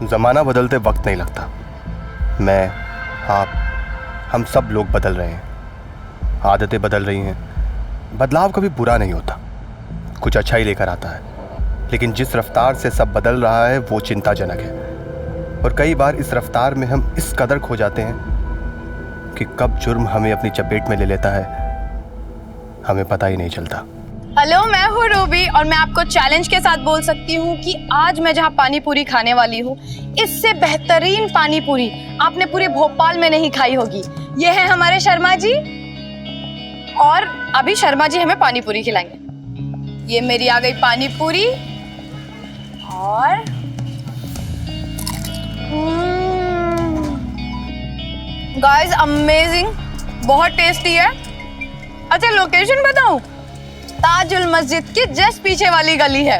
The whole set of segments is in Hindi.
ज़माना बदलते वक्त नहीं लगता। मैं, आप, हम सब लोग बदल रहे हैं, आदतें बदल रही हैं। बदलाव कभी बुरा नहीं होता, कुछ अच्छा ही लेकर आता है। लेकिन जिस रफ्तार से सब बदल रहा है वो चिंताजनक है। और कई बार इस रफ्तार में हम इस कदर खो जाते हैं कि कब जुर्म हमें अपनी चपेट में ले लेता है हमें पता ही नहीं चलता। हेलो, मैं हूँ रूबी और मैं आपको चैलेंज के साथ बोल सकती हूँ कि आज मैं जहाँ पानी पूरी खाने वाली हूँ, इससे बेहतरीन पानी पूरी आपने पूरे भोपाल में नहीं खाई होगी। ये है हमारे शर्मा जी और अभी शर्मा जी हमें पानी पूरी खिलाएंगे। ये मेरी आ गई पानी पूरी और गाइस अमेजिंग, बहुत टेस्टी है। अच्छा लोकेशन बताऊं? ताजुल मस्जिद के जस्ट पीछे वाली गली है।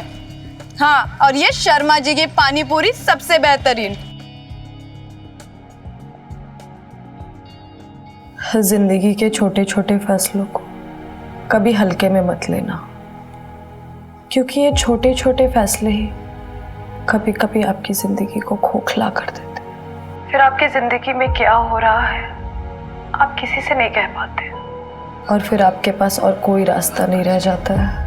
हाँ, और ये शर्मा जी की पानी पूरी सबसे बेहतरीन। जिंदगी के छोटे छोटे फैसलों को कभी हल्के में मत लेना, क्योंकि ये छोटे छोटे फैसले ही कभी कभी आपकी जिंदगी को खोखला कर देते। फिर आपकी जिंदगी में क्या हो रहा है आप किसी से नहीं कह पाते, और फिर आपके पास और कोई रास्ता नहीं रह जाता है।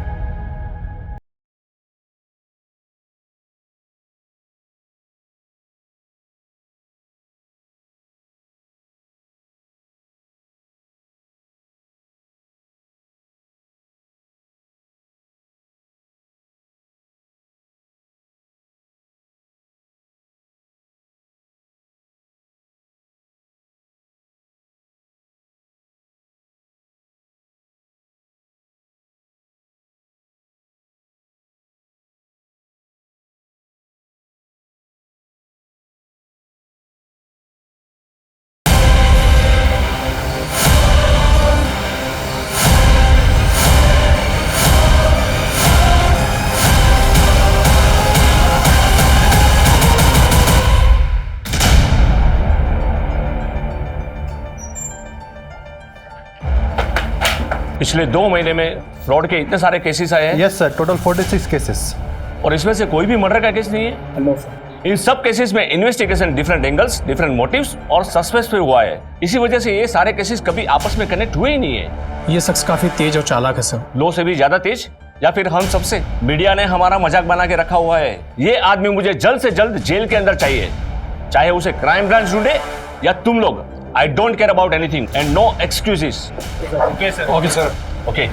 पिछले 2 महीने में फ्रॉड के इतने सारे केसेस आए हैं। Yes sir, total 46 cases. और इसमें से कोई भी मर्डर का केस नहीं है। No sir. इन सब केसेस में investigation different angles, different motives और सस्पेंस पे हुआ है। इसी वजह से ये सारे केसेस कभी आपस में कनेक्ट हुए ही नहीं है। ये शख्स काफी तेज और चालाक है सर। लो से भी ज्यादा तेज, या फिर हम सबसे मीडिया ने हमारा मजाक बना के रखा हुआ है। ये आदमी मुझे जल्द से जल्द जेल के अंदर चाहिए, चाहे उसे क्राइम ब्रांच ढूंढे या तुम लोग। I don't care about anything and no excuses. Okay sir. Okay sir. Okay.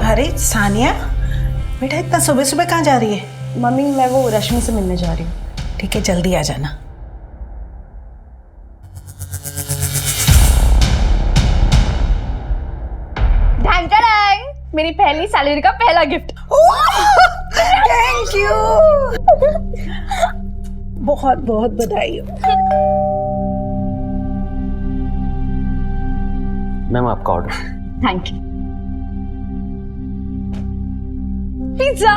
अरे सानिया बेटा, इतना सुबह सुबह कहाँ जा रही है? मम्मी, मैं वो रश्मि से मिलने जा रही हूँ। ठीक है, जल्दी आ जाना। मेरी पहली सैलरी का पहला गिफ्ट। थैंक यू, बहुत बहुत बधाई हो। मैम आपका order. Thank you. Pizza.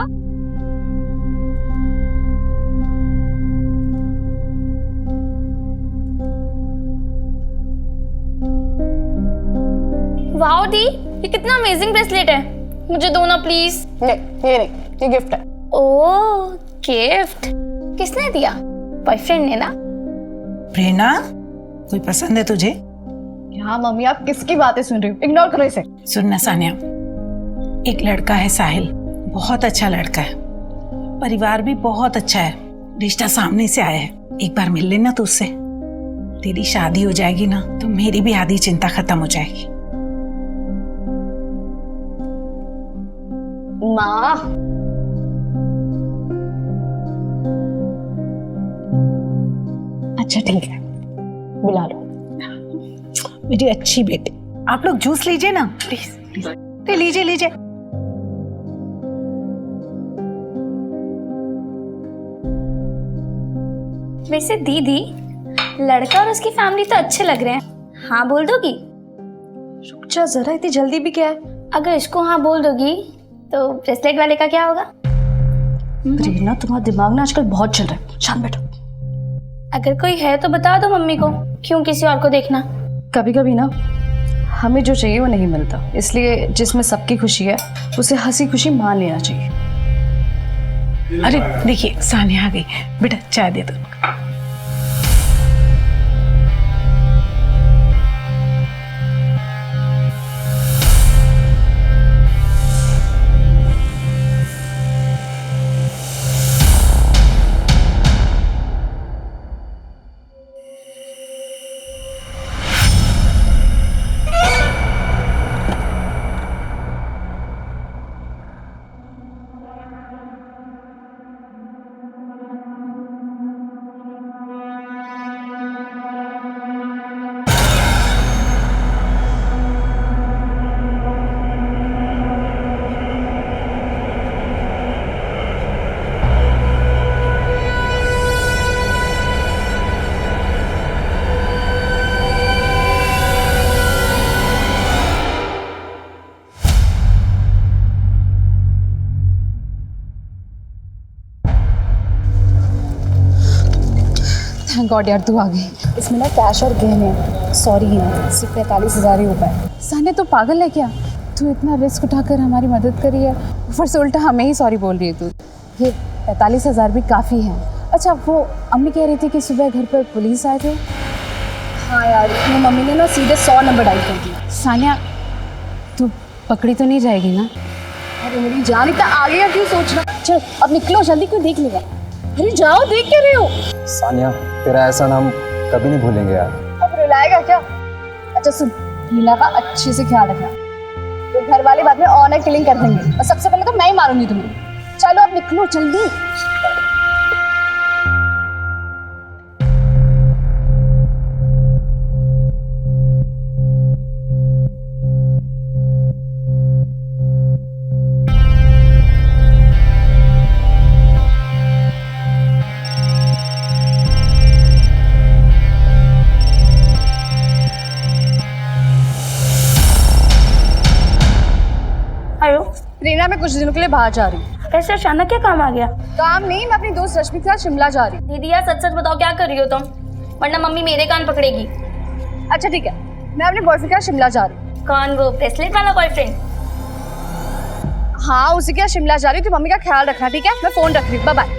Wow दी, ये कितना अमेजिंग ब्रेसलेट है। मुझे दो ना प्लीज। नहीं, ये नहीं, ये गिफ्ट है। ओह गिफ्ट, किसने दिया? बॉयफ्रेंड ने ना? प्रेरणा, कोई पसंद है तुझे? हाँ मम्मी, आप किसकी बातें सुन रही हो? इग्नोर करो इसे। सुनना सानिया, एक लड़का है साहिल, बहुत अच्छा लड़का है, परिवार भी बहुत अच्छा है, रिश्ता सामने से आया है। एक बार मिल लेना तो उससे। तेरी शादी हो जाएगी ना तो मेरी भी आधी चिंता खत्म हो जाएगी। माँ, अच्छा ठीक है, बुला लो। मेरी अच्छी बेटी। आप लोग जूस लीजिए ना प्लीज प्लीज। लीजिए लीजिए। वैसे दीदी, लड़का और उसकी फैमिली तो अच्छे लग रहे हैं, हाँ बोल दोगी? रुक जा जरा, इतनी जल्दी भी क्या है? अगर इसको हाँ बोल दोगी तो ब्रेसलेट वाले का क्या होगा? प्रेरणा, तुम्हारा दिमाग ना आजकल बहुत चल रहा है, शांत बैठो। अगर कोई है तो बता दो मम्मी को, क्यों किसी और को देखना? कभी कभी ना हमें जो चाहिए वो नहीं मिलता, इसलिए जिसमें सबकी खुशी है उसे हंसी खुशी मान लेना चाहिए। अरे देखिए सानिया आ गई, बेटा चाय दे दो। थैंक गॉड यार, तू आ गई। इसमें ना कैश और गहने हैं। सॉरी है, सिर्फ 45,000 ही हो पाए। सानिया तो पागल है क्या? तू इतना रिस्क उठाकर हमारी मदद करी है, ऊपर से उल्टा हमें ही सॉरी बोल रही है तू। ये 45,000 भी काफ़ी हैं। अच्छा, वो अम्मी कह रही थी कि सुबह घर पर पुलिस आए थे। हाँ यार, इसमें मम्मी ने ना सीधे 100 नंबर डायल कर दिया। सानिया, तू पकड़ी तो नहीं जाएगी ना? अरे मेरी जान, इतना आगे का क्यों सोच रहा? चल अब निकलो जल्दी, कोई देख लेगा। अरे जाओ, देख क्या रहे हो? सानिया, तेरा ऐसा नाम कभी नहीं भूलेंगे यार। अब रुलाएगा क्या? अच्छा सुन, मीना का अच्छे से ख्याल रखना, तो घर वाले बाद में ऑनर किलिंग कर देंगे, और सबसे पहले तो मैं ही मारूंगी तुम्हें। चलो अब निकलो जल्दी। हेलो, प्रेरणा, मैं कुछ दिनों के लिए बाहर जा रही हूँ। कैसे अचानक क्या काम आ गया? काम नहीं, मैं अपनी दोस्त रश्मि के साथ शिमला जा रही हूँ। दीदी यार सच सच बताओ, क्या कर रही हो तुम? वरना मम्मी मेरे कान पकड़ेगी। अच्छा ठीक है, मैं अपने बॉयफ्रेंड के साथ शिमला जा रही हूँ। कौन, वो ब्रेसलेट वाला बॉयफ्रेंड? हाँ, उसी के साथ शिमला जा रही हूँ, तो मम्मी का ख्याल रखना, ठीक है? मैं फोन रख रही हूँ, बाय बाय।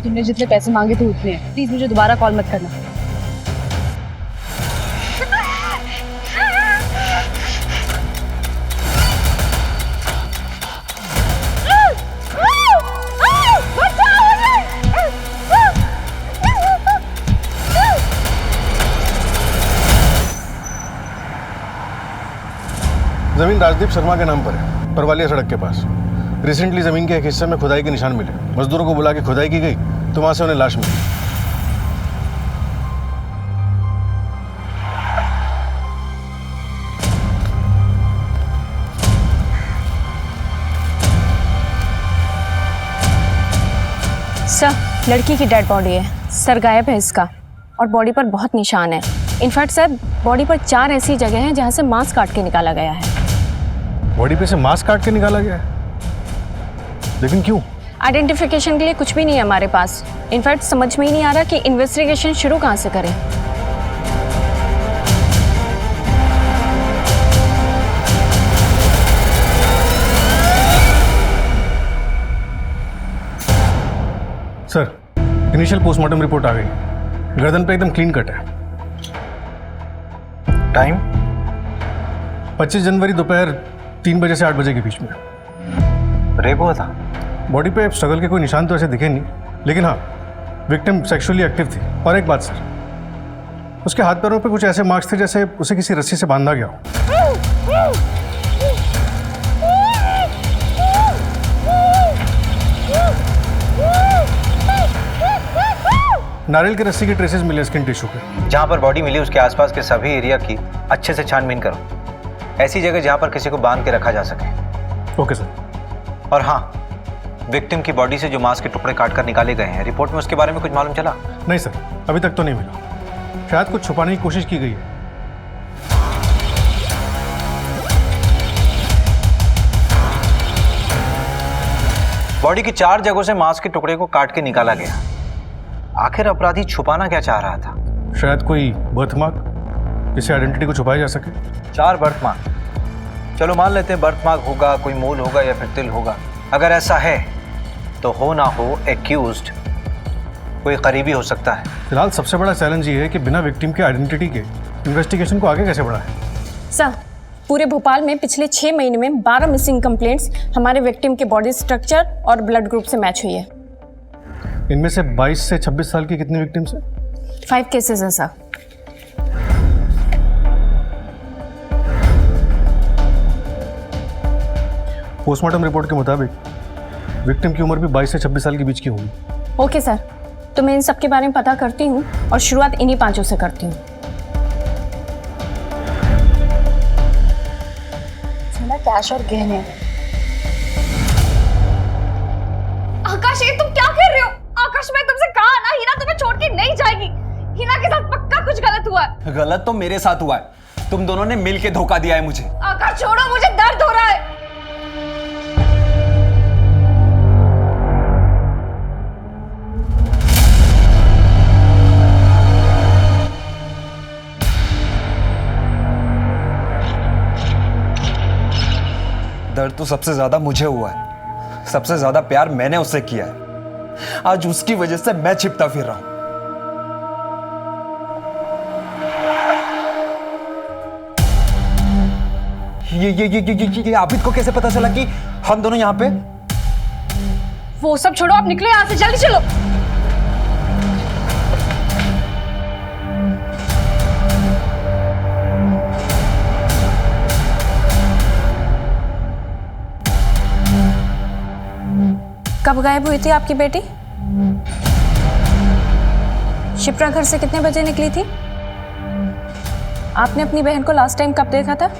तुमने जितने पैसे मांगे थे उतने हैं, प्लीज मुझे दोबारा कॉल मत करना। जमीन राजदीप शर्मा के नाम पर है, परवालिया सड़क के पास। रिसेंटली जमीन के एक हिस्से में खुदाई के निशान मिले। मजदूरों को बुला के खुदाई की गई तो वहां से उन्हें लाश मिली। सर, लड़की की डेड बॉडी है, सर गायब है इसका, और बॉडी पर बहुत निशान है। इनफैक्ट सर, बॉडी पर 4 ऐसी जगह हैं जहाँ से मांस काट के निकाला गया है। बॉडी पे से मांस काट के निकाला गया है, लेकिन क्यों? आइडेंटिफिकेशन के लिए कुछ भी नहीं है हमारे पास। इनफैक्ट समझ में ही नहीं आ रहा कि इन्वेस्टिगेशन शुरू कहाँ से करें। सर, इनिशियल पोस्टमार्टम रिपोर्ट आ गई। गर्दन पे एकदम क्लीन कट है। टाइम 25 जनवरी दोपहर 3 बजे से 8 बजे के बीच में। रेप हुआ था? बॉडी पे स्ट्रगल के कोई निशान तो ऐसे दिखे नहीं, लेकिन हाँ, विक्टिम सेक्सुअली एक्टिव थी। और एक बात सर, उसके हाथ पैरों पे कुछ ऐसे मार्क्स थे जैसे उसे किसी रस्सी से बांधा गया हो। नारियल की रस्सी की ट्रेसेस मिले स्किन टिश्यू पे। जहाँ पर बॉडी मिली उसके आसपास के सभी एरिया की अच्छे से छानबीन करो, ऐसी जगह जहाँ पर किसी को बांध के रखा जा सके। Okay sir. और हाँ, विक्टिम की बॉडी से जो मांस के टुकड़े काट कर निकाले गए हैं, रिपोर्ट में उसके बारे में कुछ मालूम चला? नहीं सर, अभी तक तो नहीं मिला। शायद कुछ छुपाने की कोशिश की गई है। बॉडी की 4 जगहों से मांस के टुकड़े को काट के निकाला गया। आखिर अपराधी छुपाना क्या चाह रहा था? शायद कोई बर्थमार्क, जिससे आइडेंटिटी को छुपाया जा सके। 4 बर्थमार्क, चलो मान लेते हैं बर्थमार्क होगा, कोई मोल होगा या फिर तिल होगा। अगर ऐसा है तो हो ना हो एक्यूज्ड कोई करीबी हो सकता है। फिलहाल सबसे बड़ा चैलेंज ये है कि बिना विक्टिम के आइडेंटिटी के इन्वेस्टिगेशन को आगे कैसे बढ़ाएं। सर, पूरे भोपाल में पिछले 6 महीने में 12 मिसिंग कंप्लेंट्स हमारे विक्टिम के बॉडी स्ट्रक्चर और ब्लड ग्रुप से मैच हुई है। इनमें से 22 से 26 साल की कितनी विक्टिम्स हैं? 5 केसेस हैं सर। पोस्टमार्टम रिपोर्ट के मुताबिक विक्टिम की उम्र भी 22 से 26 साल के बीच की होगी। ओके सर, तो मैं इन सब के बारे में पता करती हूँ और शुरुआत इन्हीं 5 से करती हूँ। कैश और गहने। आकाश, ये तुम क्या कर रहे हो? आकाश, मैं तुमसे कहा ना, हिना तुम्हें छोड़ के नहीं जाएगी। हिना के साथ पक्का कुछ गलत हुआ है। गलत तो मेरे साथ हुआ है, तुम दोनों ने मिलके धोखा दिया है मुझे। आकाश छोड़ो, मुझे दर्द हो रहा है। दर्द तो सबसे ज्यादा मुझे हुआ है, सबसे ज्यादा प्यार मैंने उससे किया है। आज उसकी वजह से मैं छिपता फिर रहा हूं। ये आबिद को कैसे पता चला कि हम दोनों यहाँ पे? वो सब छोड़ो, आप निकलो यहाँ से, जल्दी चलो। कब गायब हुई थी आपकी बेटी? शिप्रा घर से कितने बजे निकली थी? आपने अपनी बहन को लास्ट टाइम कब देखा था?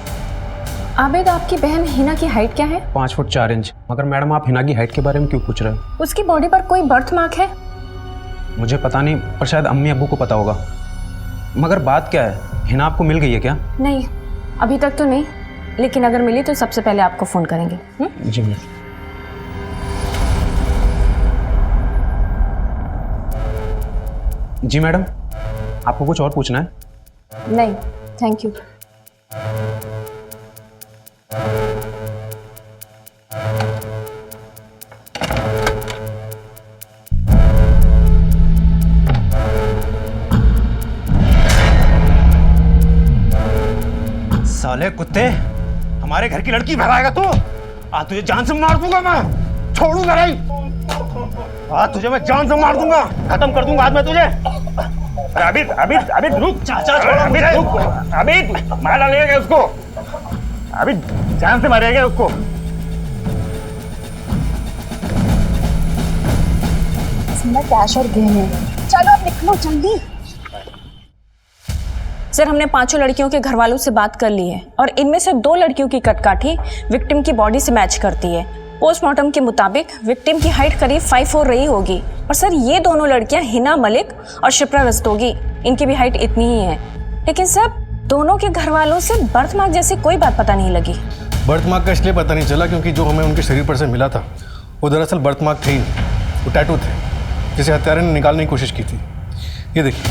आबिद, आपकी बहन हिना की हाइट क्या है? 5 फुट 4 इंच। मगर मैडम, आप हिना की हाइट के बारे में क्यों पूछ रहे हो? उसकी बॉडी पर कोई बर्थ मार्क है? मुझे पता नहीं, पर शायद अम्मी अब्बू को पता होगा। मगर बात क्या है, हिना आपको मिल गई है क्या? नहीं, अभी तक तो नहीं, लेकिन अगर मिली तो सबसे पहले आपको फोन करेंगे। जी मैम। जी मैडम, आपको कुछ और पूछना है? नहीं, थैंक यू। साले कुत्ते, हमारे घर की लड़की भगाएगा तू? आज तुझे जान से मार दूंगा मैं, छोड़ूंगा नहीं। आज तुझे मैं जान से मार दूंगा, खत्म कर दूंगा आज मैं तुझे। अबिद, अबिद, अबिद रुक। चाचा छोड़ो, अबिद रुक। अबिद, मार डालेगा उसको। अबिद, जान से मारेगा उसको। कैश और गहने। चलो अब निकलो जल्दी। सर, हमने 5 लड़कियों के घर वालों से बात कर ली है और इनमें से 2 लड़कियों की कटकाठी विक्टिम की बॉडी से मैच करती है। पोस्टमार्टम के मुताबिक विक्टिम की हाइट करीब 5'4" रही होगी। और सर, ये दोनों लड़कियां हिना मलिक और शिप्रा रस्तोगी, इनकी भी हाइट इतनी ही है। लेकिन सर, दोनों के घर वालों से बर्थ मार्क जैसी कोई बात पता नहीं लगी। बर्थ मार्क का इसलिए पता नहीं चला क्योंकि जो हमें उनके शरीर पर से मिला था वो दरअसल बर्थ मार्क थे ही, वो टैटू थे जिसे हत्यारे ने निकालने की कोशिश की थी। ये देखिए,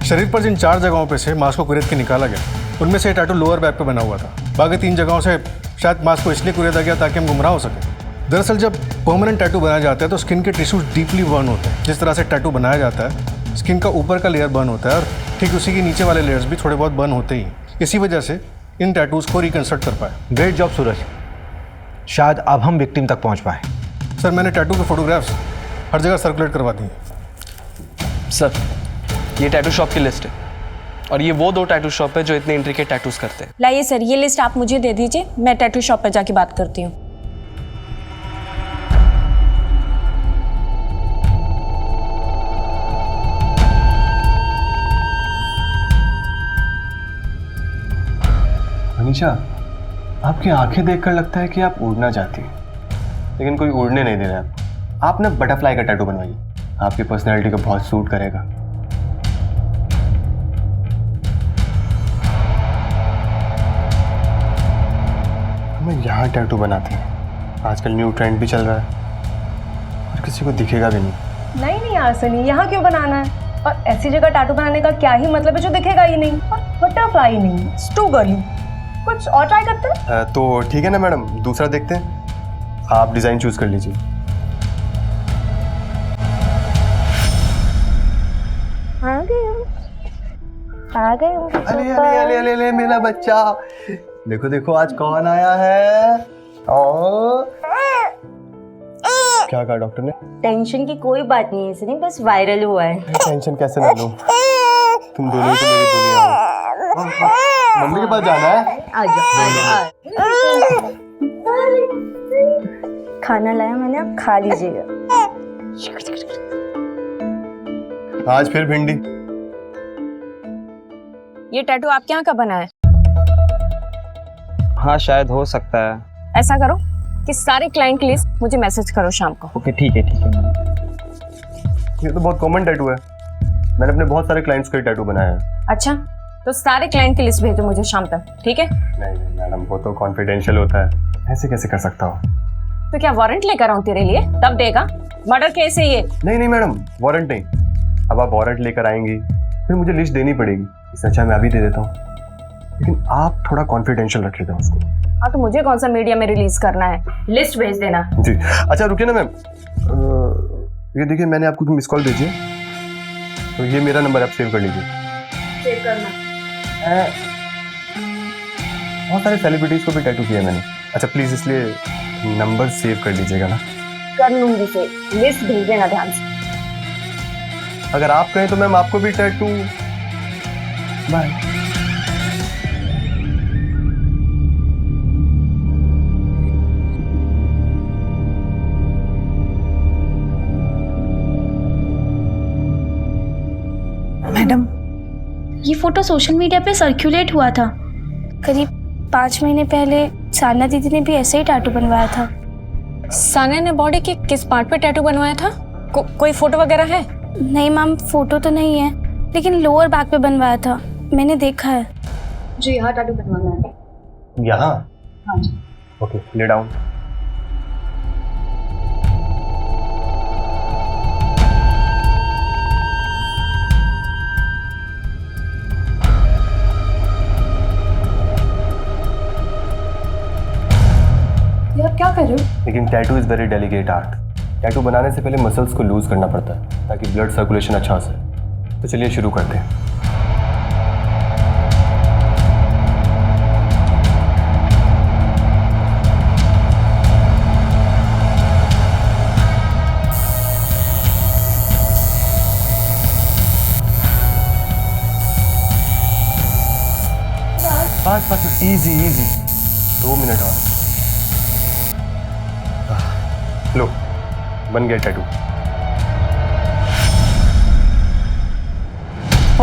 शरीर पर जिन 4 जगहों पे से मांस को कुरेद के निकाला गया, उनमें से टैटू लोअर बैक पे बना हुआ था। बाकी 3 जगहों से शायद मांस को इसलिए कुरेदा गया ताकि हम गुमराह हो सके। दरअसल जब परमानेंट टैटू बनाया जाता है तो स्किन के टिश्यूज डीपली बर्न होते हैं। जिस तरह से टैटू बनाया जाता है, स्किन का ऊपर का लेयर बर्न होता है और ठीक उसी के नीचे वाले लेयर्स भी थोड़े बहुत बर्न होते ही। इसी वजह से इन टैटूज को रिकंस्ट्रक्ट कर पाए। ग्रेट जॉब सूरज, शायद अब हम विक्टिम तक पहुंच पाए। सर, मैंने टैटू के फोटोग्राफ्स हर जगह सर्कुलेट करवा दिए। सर, ये टैटू शॉप की लिस्ट है और ये वो 2 टैटू शॉप है जो इतने इंट्रिकेट टैटूज करते हैं। लाइए सर, ये लिस्ट आप मुझे दे दीजिए, मैं टैटू शॉप पर जाके बात करती हूँ। मनीषा, आपकी आंखें देखकर लगता है कि आप उड़ना चाहती हैं, लेकिन कोई उड़ने नहीं दे रहा है। आप ना बटरफ्लाई का टैटू बनवाइए, आपकी पर्सनैलिटी को बहुत सूट करेगा। हमें यहाँ टैटू बनाते हैं, आजकल न्यू ट्रेंड भी चल रहा है और किसी को दिखेगा भी नहीं। नहीं यार सनी, यहाँ क्यों बनाना है? और ऐसी जगह टैटू बनाने का क्या ही मतलब है जो दिखेगा ही नहीं? और बटरफ्लाई नहीं, टू गर्ली, कुछ और ट्राई करते हैं। तो ठीक है ना मैडम, दूसरा देखते हैं। आप डिज़ाइन चूज कर लीजिए। आ गए हो। अले अले अले अले अले मेरा बच्चा, देखो देखो आज कौन आया है। क्या कहा डॉक्टर ने? टेंशन की कोई बात नहीं है सनी, बस वायरल हुआ है। टेंशन कैसे ना लूं, तुम दोनों ही तो मेरी दुनिया हो। मम्मी के पास जाना है। आजा। खाना लाया मैंने, आप खा लीजिएगा। आज फिर भिंडी। ये टैटू आपके यहाँ का बना है? हाँ शायद हो सकता है। ऐसा करो कि सारे क्लाइंट की लिस्ट मुझे मैसेज करो शाम को। ओके ठीक है ये तो बहुत कॉमन टैटू है, मैंने अपने बहुत सारे क्लाइंट्स का टैटू बनाया है। अच्छा, तो सारे क्लाइंट की लिस्ट भेजो मुझे शाम तक, ठीक है? नहीं नहीं मैडम, वो तो कॉन्फिडेंशियल होता है, ऐसे कैसे कर सकता हूँ? तो क्या वारंट लेकर आऊं तेरे लिए, तब देगा? मर्डर केस है ये। नहीं नहीं मैडम, वारंट नहीं। अब आप वारंट लेकर आएंगी फिर मुझे लिस्ट देनी पड़ेगी, इससे अच्छा मैं अभी दे देता हूँ, लेकिन आप थोड़ा कॉन्फिडेंशियल रख लेते हैं उसको। हाँ तो मुझे कौन सा मीडिया में रिलीज करना है, लिस्ट भेज देना। जी अच्छा रुकिए ना मैम, ये देखिए मैंने आपको मिस कॉल भेजी है, तो ये मेरा नंबर आप सेव कर लीजिए। सेव करना? बहुत सारे सेलिब्रिटीज को भी टैटू किया है मैंने। अच्छा प्लीज इसलिए नंबर सेव कर लीजिएगा ना। कर लूंगी से, लिस्ट भेज देना ध्यान से। अगर आप कहें तो मैम आपको भी टैटू। बाय। मैडम, ये फोटो सोशल मीडिया पे सर्कुलेट हुआ था। करीब 5 महीने पहले साना दीदी ने भी ऐसे ही टैटू बनवाया था। साना ने बॉडी के किस पार्ट पे टैटू बनवाया था? कोई फोटो वगैरह है? नहीं मैम, फोटो तो नहीं है, लेकिन लोअर बैक पे बनवाया था, मैंने देखा है। जी यहाँ टैटू बनवाना है। यहाँ? हाँ जी। Okay lay down. आप क्या कर रहे हो? लेकिन tattoo is very delicate art. Tattoo बनाने से पहले मसल्स को लूज करना पड़ता है ताकि ब्लड सर्कुलेशन अच्छा हो सके। तो चलिए शुरू करते हैं। बस इजी इजी, 2 मिनट और। लो बन गया टैटू।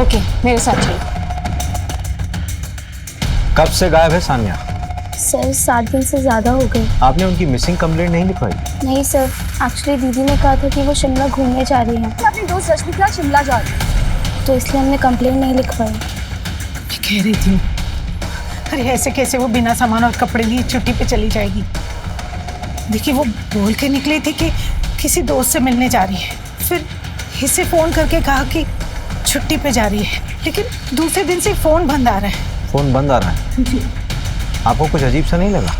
ओके मेरे साथ चलो। कब से गायब है सानिया? सर 7 दिन से ज़्यादा हो गए। आपने उनकी मिसिंग कंप्लेंट नहीं लिखवाई? नहीं सर, एक्चुअली दीदी ने कहा था कि वो शिमला घूमने जा रही हैं। अपनी दोस्त रश्मि के साथ शिमला जा रही है, तो इसलिए हमने कंप्लेंट नहीं लिखवाई। मैं कह रही थी, अरे ऐसे कैसे वो बिना सामान और कपड़े लिए छुट्टी पे चली जाएगी? देखिए वो बोल के निकली थी कि किसी दोस्त से मिलने जा रही है, फिर इसे फ़ोन करके कहा कि छुट्टी पे जा रही है, लेकिन दूसरे दिन से फ़ोन बंद आ रहा है। फ़ोन बंद आ रहा है? जी। आपको कुछ अजीब सा नहीं लगा?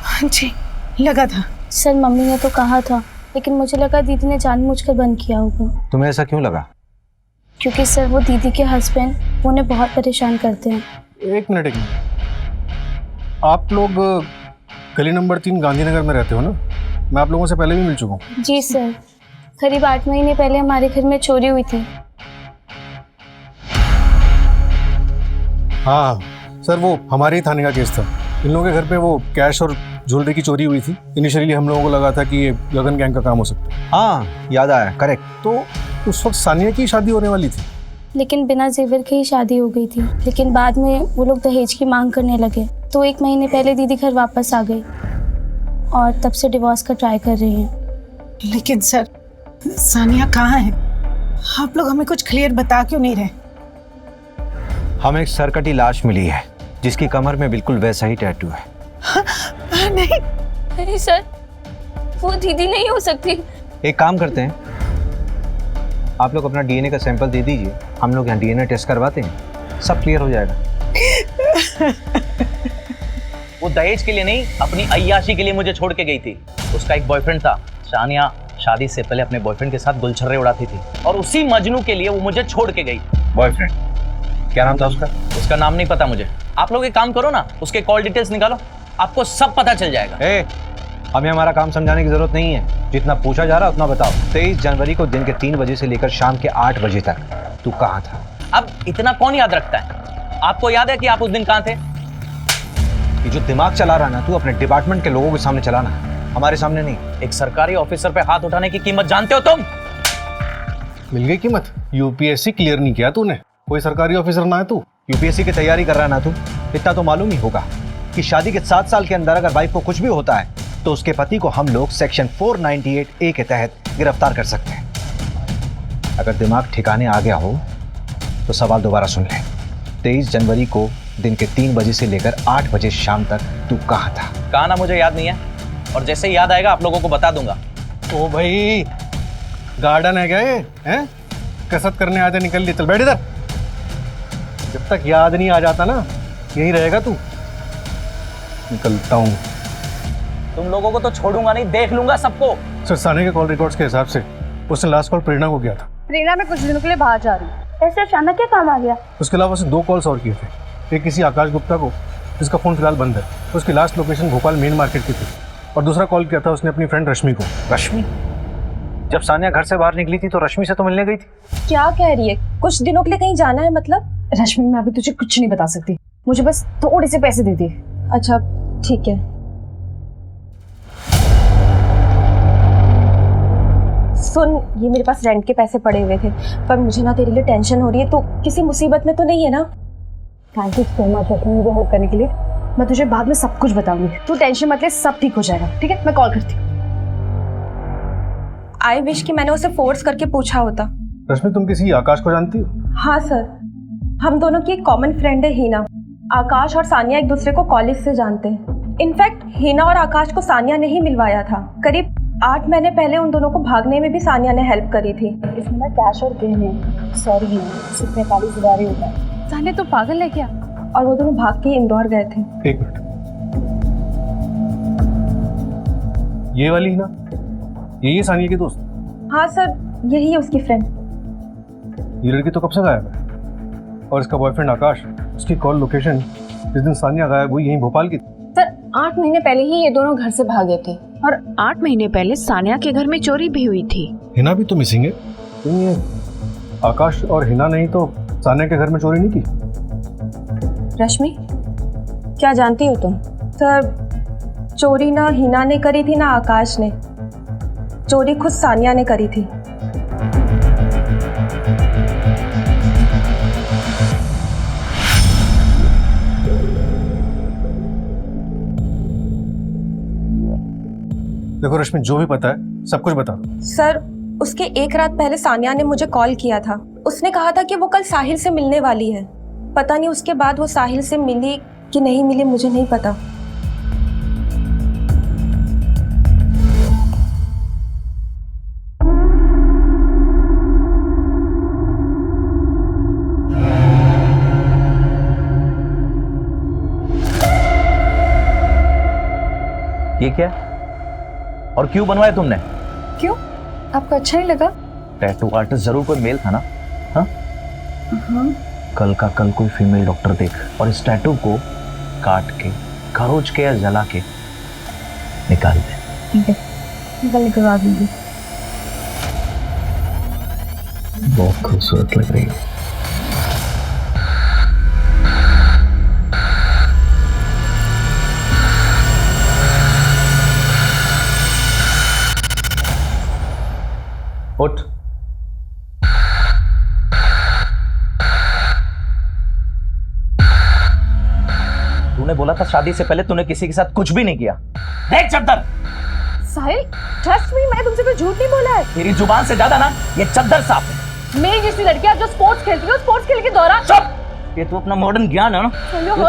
हाँ जी लगा था। सर मम्मी ने तो कहा था, लेकिन मुझे लगा दीदी ने जानबूझकर बंद किया होगा। तुम्हें ऐसा क्यों लगा? क्योंकि सर वो दीदी के हस्बैंड उन्हें बहुत परेशान करते हैं। एक मिनट आप लोग गली नंबर 3 गांधीनगर में रहते हो ना? मैं आप लोगों से पहले भी मिल चुका हूँ। जी सर, करीब 8 महीने पहले हमारे घर में चोरी हुई थी, हाँ सर, वो हमारे ही थाने का केस था। इन लोगों के घर पे वो कैश और ज्वेलरी की चोरी हुई थी। इनिशियली हम लोगों को लगा था कि ये गगन गैंग का काम हो सकता है। हाँ याद आया, करेक्ट। तो उस वक्त सानिया की शादी होने वाली थी। लेकिन बिना जेवर के ही शादी हो गई थी। लेकिन बाद में वो लोग दहेज की मांग करने लगे, तो 1 महीने पहले दीदी घर वापस आ गई और तब से डिवोर्स का ट्राई कर रही हैं। लेकिन सर, सानिया कहाँ है? आप लोग हमें कुछ क्लियर बता क्यों नहीं रहे? हमें एक सरकटी लाश मिली है जिसकी कमर में बिल्कुल वैसा ही टैटू है। नहीं नहीं सर, वो दीदी नहीं हो सकती। एक काम करते हैं, आप लोग अपना डीएनए का सैंपल दे दीजिए, हम लोग यहाँ डीएनए टेस्ट करवाते हैं, सब क्लियर हो जाएगा। वो दहेज के लिए नहीं, अपनी अय्याशी के लिए मुझे छोड़ के गई थी। उसका एक बॉयफ्रेंड था। सानिया शादी से पहले अपने बॉयफ्रेंड के साथ गुलछर्रे उड़ाती थी और उसी मजनू के लिए वो मुझे छोड़ के गई। बॉयफ्रेंड? क्या नाम था उसका? उसका नाम नहीं पता मुझे। आप लोग एक काम करो ना, उसके कॉल डिटेल्स निकालो, आपको सब पता चल जाएगा। हमें हमारा काम समझाने की जरूरत नहीं है, जितना पूछा जा रहा उतना बताओ। 23 जनवरी को दिन के 3 बजे से लेकर शाम के 8 बजे तक तू कहाँ था? अब इतना कौन याद रखता है? आपको याद है कि आप उस दिन कहाँ थे? ये जो दिमाग चला रहा ना तू, अपने डिपार्टमेंट के लोगों के सामने चलाना, हमारे सामने नहीं। एक सरकारी ऑफिसर पे हाथ उठाने की कीमत जानते हो तुम? मिल गई कीमत। यूपीएससी क्लियर नहीं किया तूने, कोई सरकारी ऑफिसर ना है तू। यूपीएससी की तैयारी कर रहा है ना तू, इतना तो मालूम ही होगा कि शादी के 7 साल के अंदर अगर वाइफ को कुछ भी होता है तो उसके पति को हम लोग सेक्शन 498A के तहत गिरफ्तार कर सकते हैं। अगर दिमाग ठिकाने आ गया हो तो सवाल दोबारा सुन ले। 23 जनवरी को दिन के 3 बजे से लेकर 8 बजे शाम तक तू कहाँ था? कहा ना मुझे याद नहीं है, और जैसे ही याद आएगा आप लोगों को बता दूंगा। ओ भाई, गार्डन है क्या ये? हैं? कसरत करने आते निकल लिए, चल बैठ इधर। जब तक याद नहीं आ जाता ना, यही रहेगा तू। निकलता हूँ। तुम लोगों को तो छोड़ूंगा नहीं, देख लूंगा सबको। सर, सानिया के कॉल रिकॉर्ड्स के हिसाब से उसने लास्ट कॉल प्रेरणा को किया था। प्रेरणा मैं कुछ दिनों के लिए बाहर जा रही हूँ। ऐसे अचानक क्या काम आ गया? उसके अलावा उसने 2 कॉल्स और किए थे। एक किसी आकाश गुप्ता को, जिसका फ़ोन फिलहाल बंद है। उसकी last location Bhopal main market की थी। और दूसरा कॉल किया था उसने अपनी फ्रेंड रश्मि को। रश्मि? जब सानिया घर से बाहर निकली थी तो रश्मि से तो मिलने गई थी। क्या कह रही है? कुछ दिनों के लिए कहीं जाना है मतलब? रश्मि, मैं अभी तुझे कुछ नहीं बता सकती, मुझे बस थोड़े से पैसे दे दे। अच्छा ठीक है। सुन, ये मेरे पास रेंट के पैसे पड़े हुए थे, पर मुझे ना तेरे लिए टेंशन हो रही है। तो किसी मुसीबत में तो नहीं है ना? थैंक यू सो मच रश्मि मुझे हेल्प करने के लिए। मैं तुझे बाद में सब कुछ बताऊंगी, तू टेंशन मत ले, सब ठीक हो जाएगा। ठीक है, मैं कॉल करती हूँ। आई विश कि मैंने उसे फोर्स करके पूछा होता। रश्मि, तुम किसी आकाश को जानती हो? हाँ सर, हम दोनों की एक कॉमन फ्रेंड है हीना। आकाश और सानिया एक दूसरे को कॉलेज से जानते हैं। इनफैक्ट हीना और आकाश को सानिया ने ही मिलवाया था। करीब 8 महीने पहले उन दोनों को भागने में भी सानिया ने हेल्प करी थी। इसमें ना कैश और गहने। सॉरी हीना, सिर्फ 45,000 ही होता है। साले तो पागल है क्या? और वो दोनों भाग के इंदौर गए थे। 1 मिनट, ये वाली ना, यही सानिया की दोस्त? हाँ सर, यही है उसकी फ्रेंड। ये लड़की तो कब से गायब है? और इसका बॉयफ्रेंड आकाश, उसकी कॉल लोकेशन जिस दिन सानिया गायब हुई यहीं भोपाल की थी। सर, 8 महीने पहले ही ये दोनों घर से भागे थे। और 8 महीने पहले सानिया के घर में चोरी भी हुई थी। हिना भी तो मिसिंग है। नहीं है, आकाश और हिना नहीं तो सानिया के घर में चोरी नहीं की? रश्मि, क्या जानती हो तुम? सर, चोरी ना हिना ने करी थी ना आकाश ने, चोरी खुद सानिया ने करी थी। देखो रश्मि, जो भी पता है सब कुछ बता दो। सर, उसके 1 रात पहले सानिया ने मुझे कॉल किया था। उसने कहा था कि वो कल साहिल से मिलने वाली है। पता नहीं उसके बाद वो साहिल से मिली कि नहीं मिली, मुझे नहीं पता। ये क्या और क्यों बनवाया तुमने? क्यों, आपको अच्छा नहीं लगा? टैटू आर्टिस्ट जरूर कोई मेल था ना? हाँ? कल का कल कोई फीमेल डॉक्टर देख और इस टैटू को काट के, खरोच के या जला के निकाल दे। ठीक है, निकलवा दीजिए। बहुत खूबसूरत लग रही है। उठ। तूने बोला था शादी से पहले तूने किसी के साथ कुछ भी नहीं किया। देख चद्दर। साहिल, ट्रस्ट मी, मैं तुमसे कोई झूठ नहीं बोला है। तेरी जुबान से ज्यादा ना ये चद्दर साफ है। मेरी जैसी लड़कियां जो स्पोर्ट्स खेलती है, स्पोर्ट्स खेल के दौरान। चुप। ये तू अपना मॉडर्न ज्ञान है ना, ये तू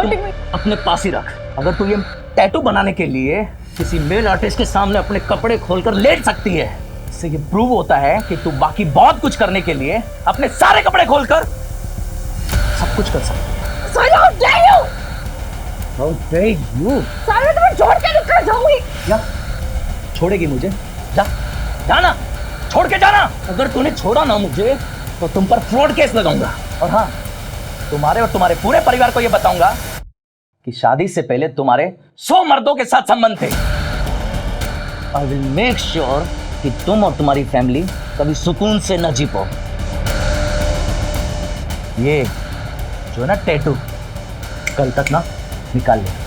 अपने पास ही रख। अगर तू ये टैटू बनाने के लिए किसी मेल आर्टिस्ट के सामने अपने कपड़े खोलकर लेट सकती है, इससे ये प्रूव होता है कि तू बाकी बहुत कुछ करने के लिए अपने सारे कपड़े खोलकर सब कुछ कर सकती है। साहिल, how dare you? How dare you? साहिल, मैं तुम्हें छोड़ के निकल जाऊंगी। क्या छोड़ेगी मुझे? जा जाना, छोड़ के जाना। अगर तूने छोड़ा ना मुझे तो तुम पर फ्रॉड केस लगाऊंगा। और हाँ, तुम्हारे और तुम्हारे पूरे परिवार को यह बताऊंगा कि शादी से पहले तुम्हारे 100 मर्दों के साथ संबंध थे। आई विल मेक श्योर कि तुम और तुम्हारी फैमिली कभी सुकून से न जी पाओ। ये जो है ना टैटू, कल तक ना निकाल ले।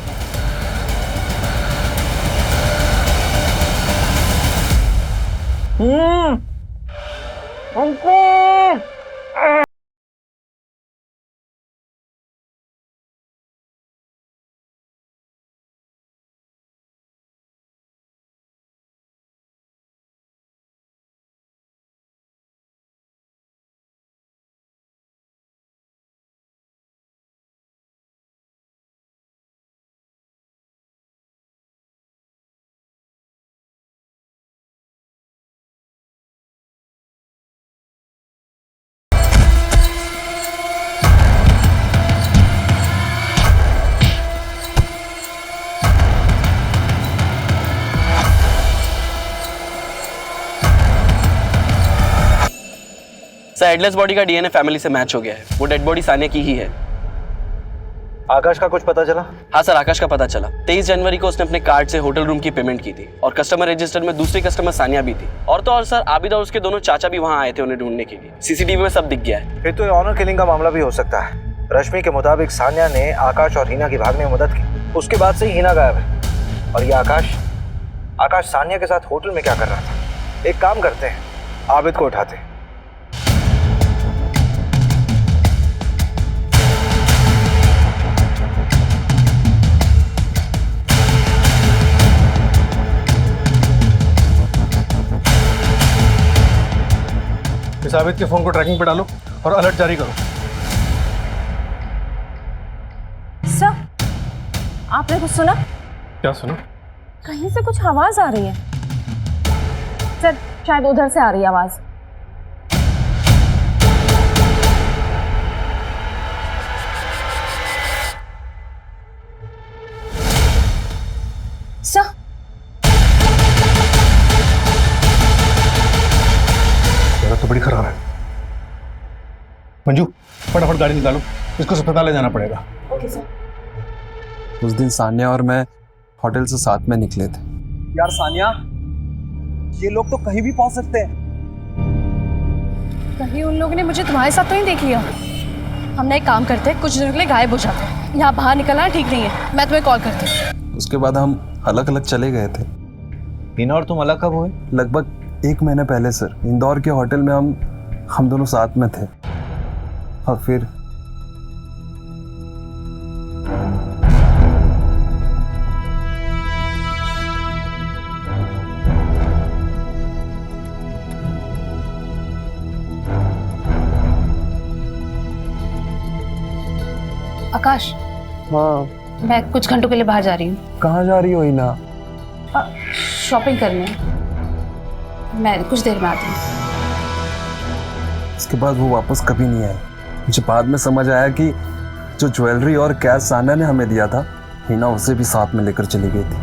सर, हेडलेस बॉडी का डीएनए फैमिली से मैच हो गया है। वो डेड बॉडी सानिया की ही है। आकाश का कुछ पता चला? हाँ सर, आकाश का पता चला। 23 जनवरी को उसने अपने कार्ड से होटल रूम की पेमेंट की थी और कस्टमर रजिस्टर में दूसरी कस्टमर सानिया भी थी। और तो और सर, आबिद और उसके दोनों चाचा भी वहाँ आए थे उन्हें ढूंढने के लिए। सीसीटीवी में सब दिख गया है। फिर तो ये ऑनर किलिंग का मामला भी हो सकता है। रश्मि के मुताबिक सानिया ने आकाश और हिना की भागने में मदद की, उसके बाद से ही हिना गायब है। और ये आकाश सानिया के साथ होटल में क्या कर रहा था? एक काम करते हैं, आबिद को उठाते हैं। इस आबिद के फोन को ट्रैकिंग पे डालो और अलर्ट जारी करो। सर, आपने कुछ सुना? क्या सुना? कहीं से कुछ आवाज आ रही है। सर, शायद उधर से आ रही है आवाज। सर, तो बड़ी खराब है। मंजू, फटाफट गाड़ी निकालो, इसको अस्पताल ले जाना पड़ेगा। Okay sir. उस दिन सानिया और मैं होटल से साथ में निकले थे। यार सानिया, ये लोग तो कहीं भी पहुंच सकते हैं। कहीं उन लोगों ने मुझे तुम्हारे साथ तो नहीं देख लिया। हम ना एक काम करते हैं, कुछ दिनों के लिए गायब हो जाते हैं। यहाँ बाहर निकलना ठीक नहीं है। मैं तुम्हें कॉल करती हूँ। उसके बाद हम अलग अलग चले गए थे। हिना और तुम अलग कब हुए? लगभग 1 महीने पहले सर। इंदौर के होटल में हम दोनों साथ में थे। और फिर आकाश, हाँ, मैं कुछ घंटों के लिए बाहर जा रही हूँ। कहाँ जा रही हो हिना? शॉपिंग करने। मैं कुछ देर में आती हूँ। उसके बाद वो वापस कभी नहीं आए। मुझे बाद में समझ आया कि जो ज्वेलरी और कैश सानिया ने हमें दिया था, हिना उसे भी साथ में लेकर चली गई थी।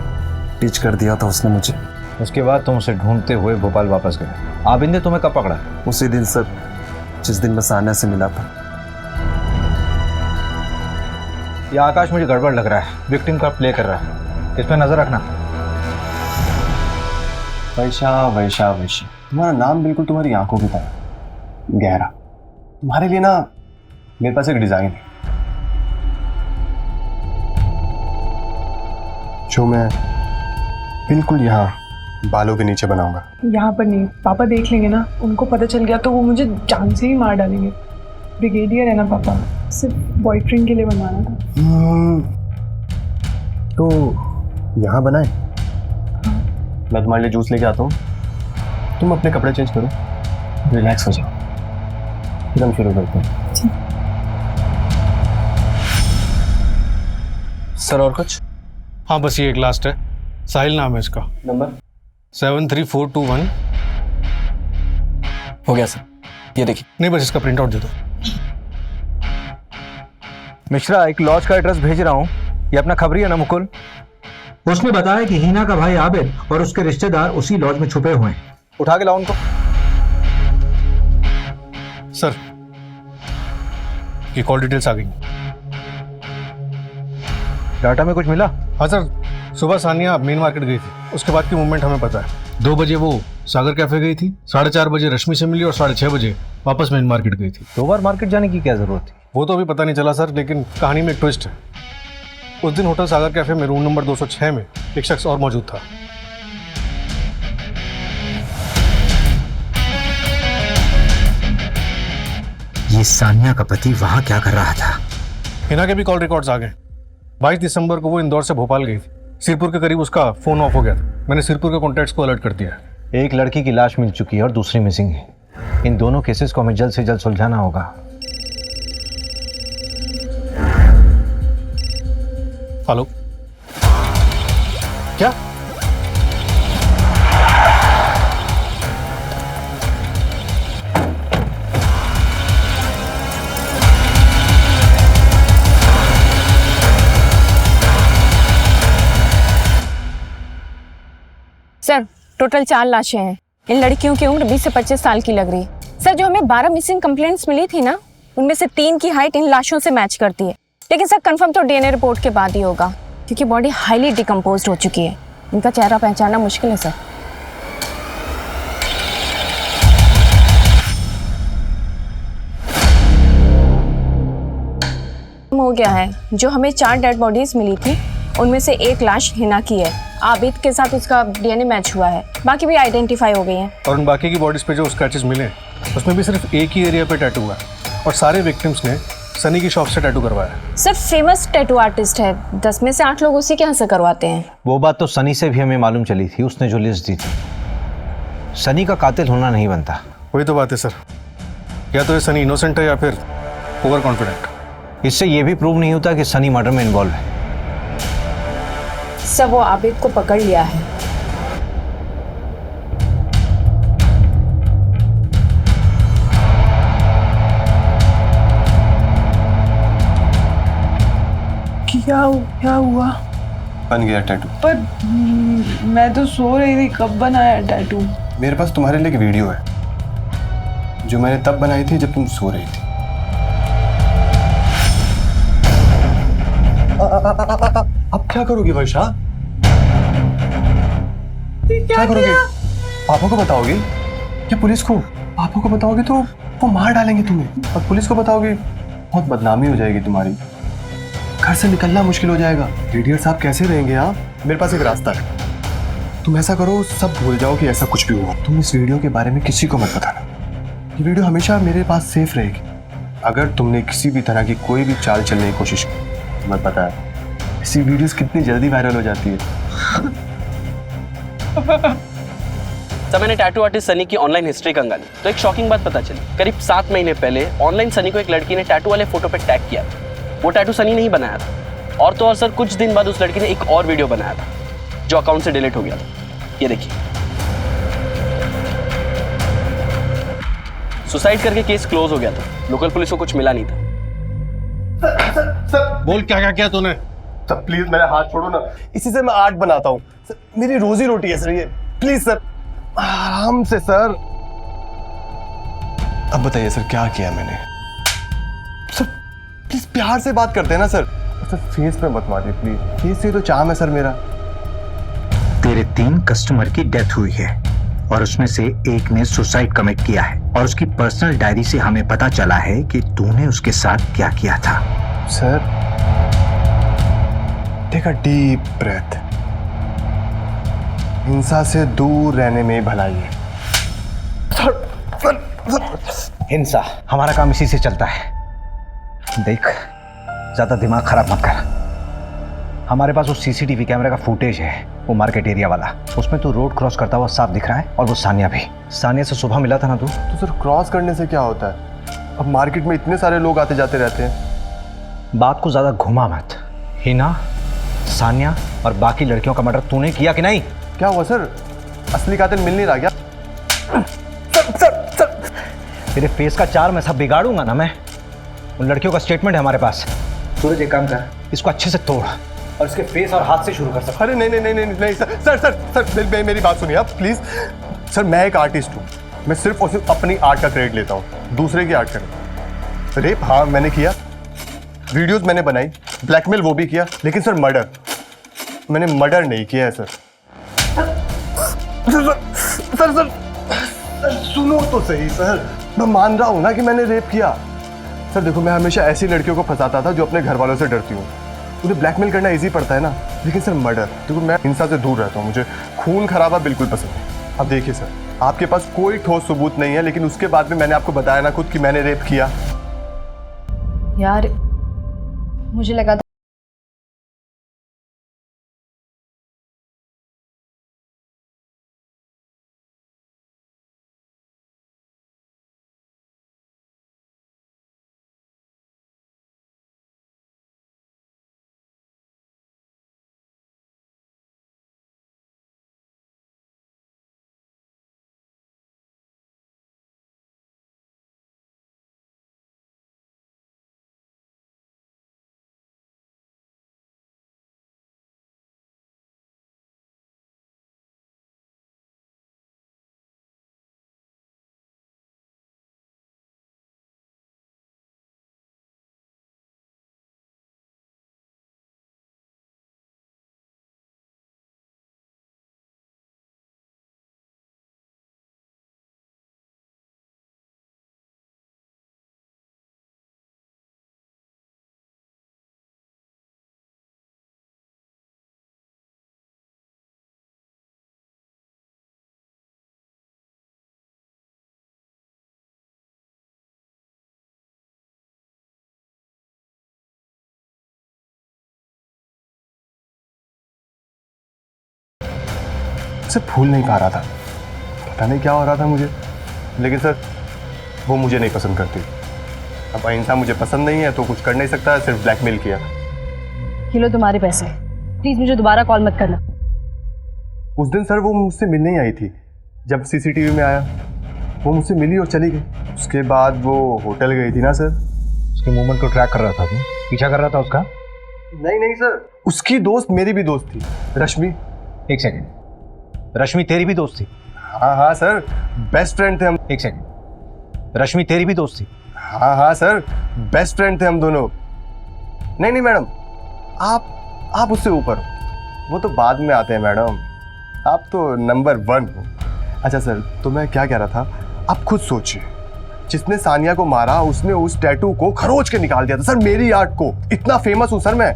टीच कर दिया था उसने मुझे। उसके बाद तुम उसे ढूंढते हुए भोपाल वापस गए। आबिद ने तुम्हें कब पकड़ा? उसी दिन सर, जिस दिन मैं सानिया से मिला था। यह आकाश मुझे गड़बड़ लग रहा है। विक्टिम का प्ले कर रहा है, इस पर नजर रखना। वैशा, तुम्हारा नाम बिल्कुल तुम्हारी आंखों की तरह गहरा। तुम्हारे लिए ना मेरे पास एक डिजाइन है जो मैं बिल्कुल यहाँ बालों के नीचे बनाऊंगा। यहाँ पर नहीं, पापा देख लेंगे ना, उनको पता चल गया तो वो मुझे जान से ही मार डालेंगे। ब्रिगेडियर है ना पापा, सिर्फ बॉयफ्रेंड के लिए बनवाना था। तो यहाँ बनाए? मैं तुम्हारे लिए जूस लेके आता हूँ, तुम अपने कपड़े चेंज करो, रिलैक्स हो जाओ, फिर हम शुरू करते हैं। सर और कुछ? हाँ बस ये एक लास्ट है, साहिल नाम है इसका। नंबर 73421। हो गया सर, ये देखिए। नहीं बस इसका प्रिंट आउट दे दो। मिश्रा, एक लॉज का एड्रेस भेज रहा हूँ, ये अपना खबरी है ना मुकुल? उसने बताया कि हिना का भाई आबिद और उसके रिश्तेदार उसी लॉज में छुपे हुए हैं। उठा के लाओ उनको। सर ये कॉल डिटेल्स आ गई। डाटा में कुछ मिला? हाँ सर, सुबह सानिया मेन मार्केट गई थी, उसके बाद की मूवमेंट हमें पता है। 2 बजे वो सागर कैफे गई थी, 4:30 बजे रश्मि से मिली और 6:30 बजे वापस मेन मार्केट गई थी। 2 बार मार्केट जाने की क्या जरूरत थी? वो तो अभी पता नहीं चला सर, लेकिन कहानी में एक ट्विस्ट है। उस दिन होटल सागर कैफे में रूम नंबर 206 में एक शख्स और मौजूद था। ये सानिया का पति वहां क्या कर रहा था? हिना के भी कॉल रिकॉर्ड्स आ गए। 22 दिसंबर को वो इंदौर से भोपाल गई थी, सिरपुर के करीब उसका फोन ऑफ हो गया था। मैंने सिरपुर के कॉन्टैक्ट्स को अलर्ट कर दिया है। एक लड़की की लाश मिल चुकी है और दूसरी मिसिंग है। इन दोनों केसेस को हमें जल्द से जल्द सुलझाना होगा। हेलो, क्या? सर टोटल 4 लाशें हैं। इन लड़कियों की उम्र 20 से 25 साल की लग रही है। सर जो हमें 12 मिसिंग कंप्लेंट्स मिली थी ना, उनमें से 3 की हाइट इन लाशों से मैच करती है। लेकिन सर कंफर्म तो डीएनए रिपोर्ट के बाद ही होगा, क्योंकि बॉडी हाईली डिकम्पोज्ड हो चुकी है। इनका चेहरा पहचानना मुश्किल है सर। हो गया है। जो हमें 4 डेड बॉडीज मिली थी, उनमें से एक लाश हिना की है। आबिद के साथ उसका डीएनए मैच हुआ है, बाकी भी आइडेंटिफाई हो गई हैं। और उन बाकी की बॉडीज पे जो स्क्रैचेस मिले, उसमें भी सिर्फ एक ही एरिया पे टैटू हुआ है और सारे विक्टिम्स ने सनी की शॉप से टैटू करवाया। सर फेमस टैटू आर्टिस्ट है, 10 में से 8 लोग उसी के यहाँ से करवाते हैं। वो बात तो सनी से भी हमें मालूम चली थी, उसने जो लिस्ट दी थी। सनी का कातिल होना नहीं बनता। वही तो बात है सर, या तो ये सनी इनोसेंट है या फिर ओवर कॉन्फिडेंट। इससे ये भी प्रूव नहीं होता कि सनी मर्डर में इन्वॉल्व है। सब वो आबिद को पकड़ लिया है। क्या हुआ? बन गया टैटू। पर मैं तो सो रही थी, कब बनाया टैटू? मेरे पास तुम्हारे लिए एक वीडियो है जो मैंने तब बनाई थी जब तुम सो रही थी। अब क्या करोगी वर्षा? क्या करोगे? पापा को बताओगी या पुलिस को? पापा को बताओगी तो वो मार डालेंगे तुम्हें, और पुलिस को बताओगी बहुत बदनामी हो जाएगी तुम्हारी, घर से निकलना मुश्किल हो जाएगा। ब्रिगेडियर साहब कैसे रहेंगे आप? मेरे पास एक रास्ता है, तुम ऐसा करो, सब भूल जाओ कि ऐसा कुछ भी हुआ। तुम इस वीडियो के बारे में किसी को मत बताना, ये वीडियो हमेशा मेरे पास सेफ रहेगी। अगर तुमने किसी भी तरह की कोई भी चाल चलने की कोशिश की, तुम्हें पता है ऐसी वीडियोस कितनी जल्दी वायरल हो जाती है। तब मैंने टैटू आर्टिस्ट सनी की ऑनलाइन हिस्ट्री कंगाली तो एक शॉकिंग बात पता चली। करीब 7 महीने पहले ऑनलाइन सनी को एक लड़की ने टैटू वाले फोटो पे टैग किया था। वो टैटू सनी नहीं बनाया था, और तो और सर कुछ दिन बाद उस लड़की ने एक और वीडियो बनाया था जो अकाउंट से डिलीट हो गया था। ये देखिए, सुसाइड करके केस क्लोज हो गया था, लोकल पुलिस को कुछ मिला नहीं था। सर बोल क्या क्या किया तूने? सर प्लीज मेरा हाथ छोड़ो ना, इसी से मैं आर्ट बनाता हूँ सर, मेरी रोजी रोटी है सर ये, प्लीज सर आराम से सर। अब बताइए सर क्या किया मैंने? सर प्लीज प्यार से बात करते हैं ना सर। सर फेस पे मत मारिए प्लीज, फेस से तो चाम है सर मेरा। तेरे 3 कस्टमर की डेथ हुई है और उसमें से एक ने सुसाइड कमिट किया है, और उसकी पर्सनल डायरी से हमें पता चला है कि तूने उसके साथ क्या किया था। Sir take a deep breath, हिंसा से दूर रहने में भलाई है। हिंसा हमारा काम इसी से चलता है। देख, ज्यादा दिमाग खराब मत कर। हमारे पास वो सीसीटीवी कैमरे का फुटेज है, वो मार्केट एरिया वाला। उसमें तो रोड क्रॉस करता हुआ साफ दिख रहा है, और वो सानिया भी। सानिया से सुबह मिला था ना तू? तो सर क्रॉस करने से क्या होता है? अब मार्केट में इतने सारे लोग आते जाते रहते हैं। बात को ज्यादा घुमा मत। हिना, सानिया और बाकी लड़कियों का मर्डर तूने किया कि नहीं? क्या हुआ सर? असली कातिल मिल नहीं रहा क्या? तेरे फेस का चार मैं सब बिगाड़ूंगा ना मैं। उन लड़कियों का स्टेटमेंट है हमारे पास। सूरज एक काम कर, इसको अच्छे से तोड़ और इसके फेस और हाथ से शुरू कर सकता। अरे नहीं नहीं नहीं नहीं नहीं सर सर सर सर मेरी बात सुनिए आप प्लीज। सर मैं एक आर्टिस्ट हूँ, मैं सिर्फ और सिर्फ अपनी आर्ट का क्रेडिट लेता हूँ, दूसरे की आर्ट का। रेप हाँ मैंने किया, वीडियोस मैंने बनाई, ब्लैकमेल वो भी किया, लेकिन सर मर्डर मैंने मर्डर नहीं किया है सर। सर सर सुनो तो सही सर, मैं मान रहा हूँ ना कि मैंने रेप किया। सर देखो, मैं हमेशा ऐसी लड़कियों को फंसाता था जो अपने घर वालों से डरती हूँ। उन्हें ब्लैकमेल करना इजी पड़ता है ना, लेकिन सर मर्डर, देखो मैं हिंसा से दूर रहता हूँ, मुझे खून खराबा बिल्कुल पसंद है। अब देखिए सर, आपके पास कोई ठोस सबूत नहीं है, लेकिन उसके बाद भी मैंने आपको बताया ना खुद कि मैंने रेप किया। यार मुझे लगा था सर भूल नहीं पा रहा था, पता नहीं क्या हो रहा था मुझे, लेकिन सर वो मुझे नहीं पसंद करती। अब अहिंसा मुझे पसंद नहीं है तो कुछ कर नहीं सकता, सिर्फ ब्लैकमेल किया। ये लो तुम्हारे पैसे, प्लीज मुझे दोबारा कॉल मत करना। उस दिन सर वो मुझसे मिलने ही आई थी, जब सीसीटीवी में आया वो मुझसे मिली और चली गई। उसके बाद वो होटल गई थी ना सर। उसके मूवमेंट को ट्रैक कर रहा था, तू पीछा कर रहा था उसका? नहीं नहीं सर, उसकी दोस्त मेरी भी दोस्त थी, रश्मि। एक सेकंड, रश्मि तेरी भी दोस्त थी? हाँ हाँ सर, बेस्ट फ्रेंड थे हम। एक सेकंड, रश्मि तेरी भी दोस्त थी? हाँ हाँ सर, बेस्ट फ्रेंड थे हम दोनों। नहीं नहीं मैडम, आप उससे ऊपर हो, वो तो बाद में आते हैं मैडम, आप तो नंबर 1 हो। अच्छा सर, तो मैं क्या कह रहा था, आप खुद सोचिए, जिसने सानिया को मारा उसने उस टैटू को खरोच के निकाल दिया था सर, मेरी आर्ट को। इतना फेमस हूँ सर मैं,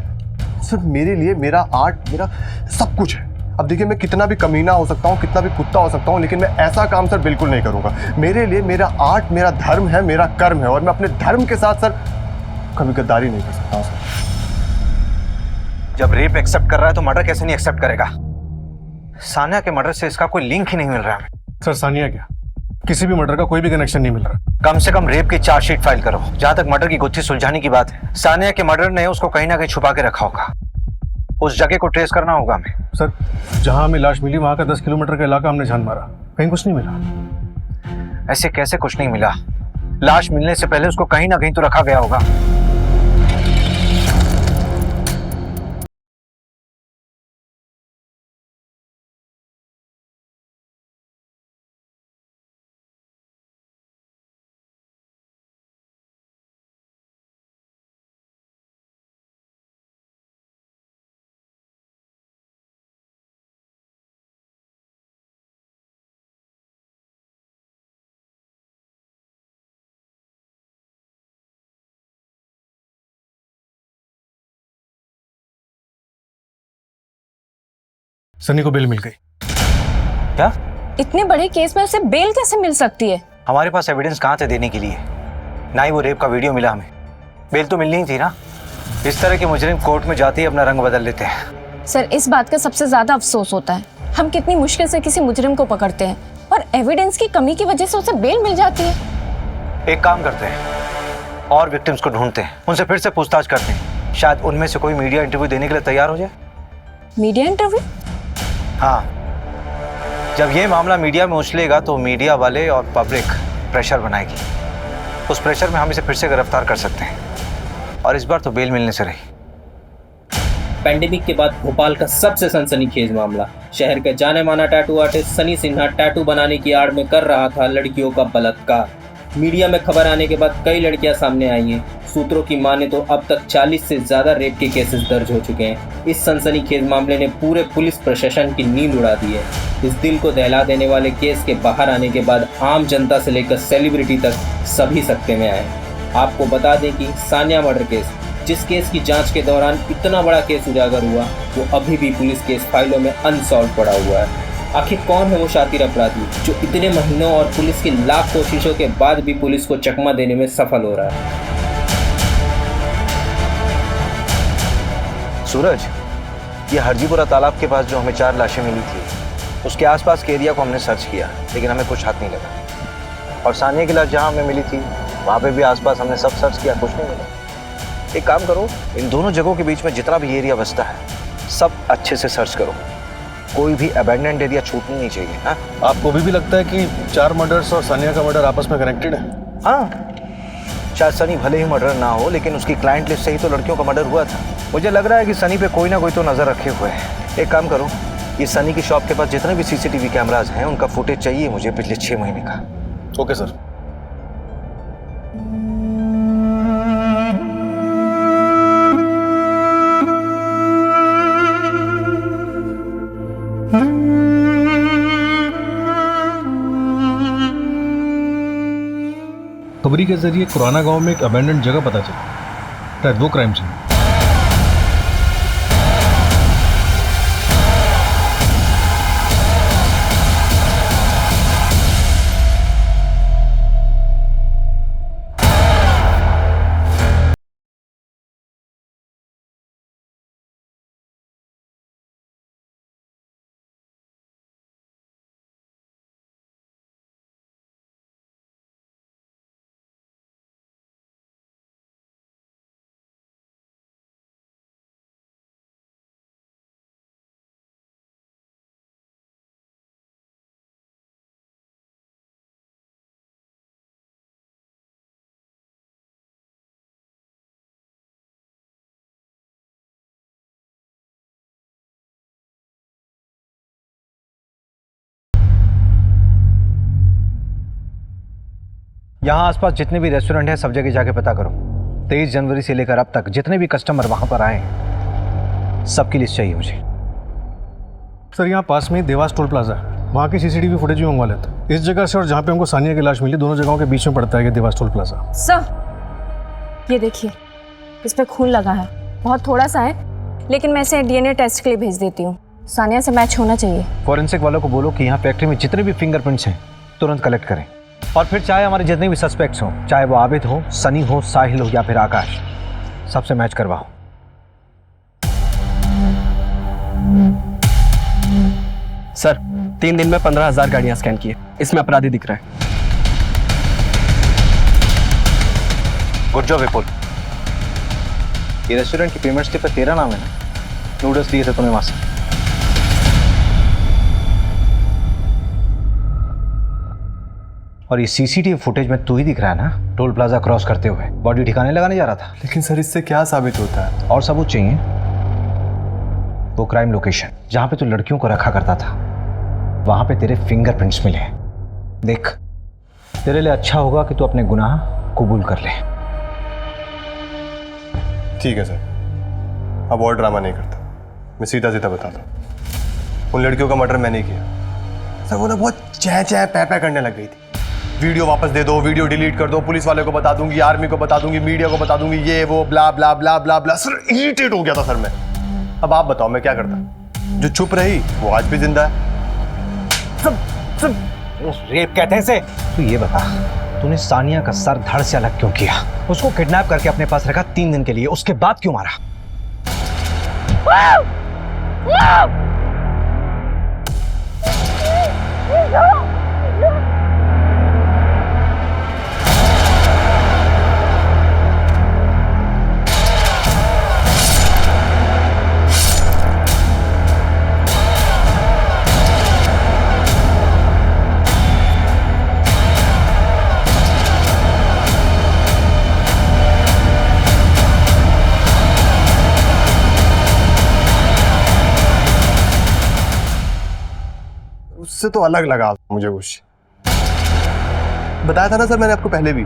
सर मेरे लिए मेरा आर्ट मेरा सब कुछ है। अब देखिए, मैं कितना भी कमीना हो सकता हूँ, कितना भी कुत्ता हो सकता हूँ, लेकिन मैं ऐसा काम सर बिल्कुल नहीं करूँगा। मेरे लिए मेरा आर्ट मेरा धर्म है, मेरा कर्म है, और मैं अपने धर्म के साथ सर कभी गद्दारी नहीं कर सकता सर। जब रेप एक्सेप्ट कर रहा है तो मर्डर कैसे नहीं एक्सेप्ट करेगा? सानिया के मर्डर से इसका कोई लिंक ही नहीं मिल रहा है। सर सानिया क्या, किसी भी मर्डर का कोई भी कनेक्शन नहीं मिल रहा। कम से कम रेप की चार्जशीट फाइल करो। जहां तक मर्डर की गुत्थी सुलझाने की बात है, सानिया के मर्डर ने उसको कहीं ना कहीं छुपा के रखा होगा। उस जगह को ट्रेस करना होगा हमें। सर जहां हमें लाश मिली वहां का 10 किलोमीटर का इलाका हमने छान मारा, कहीं कुछ नहीं मिला। ऐसे कैसे कुछ नहीं मिला? लाश मिलने से पहले उसको कहीं ना कहीं तो रखा गया होगा। सनी को बेल मिल गई। क्या? इतने बड़े केस में उसे बेल कैसे मिल सकती है? हमारे पास एविडेंस कहाँ थे देने के लिए? ना ही वो रेप का वीडियो मिला हमें। बेल तो मिलनी ही थी ना। इस तरह के मुजरिम कोर्ट में जाते ही अपना रंग बदल लेते हैं। सर, इस बात का सबसे ज्यादा अफसोस होता है। हम कितनी मुश्किल से किसी मुजरिम को पकड़ते हैं और एविडेंस की कमी की वजह से उसे बेल मिल जाती है। एक काम करते हैं और विक्टिम्स को ढूंढते हैं, उनसे फिर से पूछताछ करते हैं। शायद उनमें से कोई मीडिया इंटरव्यू देने के लिए तैयार हो जाए। Media interview? हाँ, जब ये मामला मीडिया में उछलेगा तो मीडिया वाले और पब्लिक प्रेशर बनाएगी। उस प्रेशर में हम इसे फिर से गिरफ्तार कर सकते हैं और इस बार तो बेल मिलने से रही। पैंडेमिक के बाद भोपाल का सबसे सनसनीखेज मामला। शहर के जाने माना tattoo artist Sunny Sinha tattoo बनाने की आड़ में कर रहा था लड़कियों का बलात्कार। मीडिया में खबर आने के बाद कई लड़कियां सामने आई हैं। सूत्रों की माने तो अब तक 40 से ज्यादा रेप के केसेस दर्ज हो चुके हैं। इस सनसनीखेज मामले ने पूरे पुलिस प्रशासन की नींद उड़ा दी है। इस दिल को दहला देने वाले केस के बाहर आने के बाद आम जनता से लेकर सेलिब्रिटी तक सभी सकते में आए। आपको बता दें कि सानिया मर्डर केस, जिस केस की जांच के दौरान इतना बड़ा केस उजागर हुआ, वो अभी भी पुलिस केस फाइलों में अनसॉल्व पड़ा हुआ है। आखिर कौन है वो शातिर अपराधी जो इतने महीनों और पुलिस की लाख कोशिशों के बाद भी पुलिस को चकमा देने में सफल हो रहा है? सूरज, ये हरजीपुरा तालाब के पास जो हमें 4 लाशें मिली थी, उसके आसपास के एरिया को हमने सर्च किया, लेकिन हमें कुछ हाथ नहीं लगा। और सानिया की लाश जहाँ हमें मिली थी, वहाँ पे भी आसपास हमने सब सर्च किया, कुछ नहीं मिला। एक काम करो, इन दोनों जगहों के बीच में जितना भी एरिया बचता है, सब अच्छे से सर्च करो। कोई भी अबैंडन्ड एरिया छूटनी नहीं चाहिए। हाँ, आपको भी लगता है कि 4 मर्डर्स और सानिया का मर्डर आपस में कनेक्टेड है? हाँ, शायद सनी भले ही मर्डर ना हो, लेकिन उसकी क्लाइंट लिस्ट से ही तो लड़कियों का मर्डर हुआ था। मुझे लग रहा है कि सनी पे कोई ना कोई तो नजर रखे हुए है। एक काम करो, ये सनी की शॉप के पास जितने भी सीसीटीवी कैमराज हैं, उनका फुटेज चाहिए मुझे पिछले 6 महीने का। Okay sir. खबरी के जरिए कुराना गांव में एक अबैंडन्ड जगह पता चला, शायद वो क्राइम सीन। यहाँ आसपास जितने भी रेस्टोरेंट हैं, सब जगह जाके पता करो। 23 जनवरी से लेकर अब तक जितने भी कस्टमर वहाँ पर आए हैं, सबकी लिस्ट चाहिए मुझे। सर, यहाँ पास में देवास टोल प्लाजा है, वहाँ की सीसीटीवी फुटेज भी मंगवा लेते हैं। इस जगह से और जहाँ पे हमको सानिया की लाश मिली, दोनों जगहों के बीच में पड़ता है ये देवास टोल प्लाजा। सर, ये देखिए, इस पे खून लगा है, बहुत थोड़ा सा है, लेकिन मैं इसे डीएनए टेस्ट के लिए भेज देती हूँ। सानिया से मैच होना चाहिए। फॉरेंसिक वालों को बोलो कि यहाँ फैक्ट्री में जितने भी फिंगरप्रिंट्स हैं, तुरंत कलेक्ट करें। और फिर चाहे हमारे जितने भी सस्पेक्ट्स हों, चाहे वो आबिद हो, सनी हो, साहिल हो या फिर आकाश, सबसे मैच करवाओ। सर, 3 दिन में 15,000 गाड़ियां स्कैन की है। इसमें अपराधी दिख रहा है। गुड जॉब विपुल। ये रेस्टोरेंट की पेमेंट्स के पर तेरा नाम है ना? नूडल्स दिए थे तुम्हें वहां से। और ये सीसीटीवी फुटेज में तू ही दिख रहा है ना, टोल प्लाजा क्रॉस करते हुए बॉडी ठिकाने लगाने जा रहा था। लेकिन सर, इससे क्या साबित होता है? और सबूत चाहिए। वो क्राइम लोकेशन जहां पे तू लड़कियों को रखा करता था, वहां पे तेरे फिंगरप्रिंट्स मिले हैं। देख, तेरे लिए अच्छा होगा कि तू अपने गुनाह कबूल कर ले। ठीक है सर, अब और ड्रामा नहीं करता। मैं सीधा सीधा बताता हूँ, उन लड़कियों का मर्डर मैंने किया। सर, वो ना बहुत चह चह पै पै करने लग गई थी। वीडियो वापस दे दो, वीडियो डिलीट कर दो, पुलिस वाले को बता दूंगी, आर्मी को बता दूंगी, मीडिया को बता दूंगी, ये वो ब्ला ब्ला ब्ला ब्ला ब्ला। सर, इरिटेट हो गया था सर मैं। अब आप बताओ मैं क्या करता? जो चुप रही वो आज भी जिंदा है। रेप कहते हैं इसे। तू ये बता, तूने सानिया का सर धड़ से अलग क्यों किया? उसको किडनैप करके अपने पास रखा 3 दिन के लिए, उसके बाद क्यों मारा? उससे तो अलग लगा मुझे कुछ। बताया था ना सर मैंने आपको पहले भी,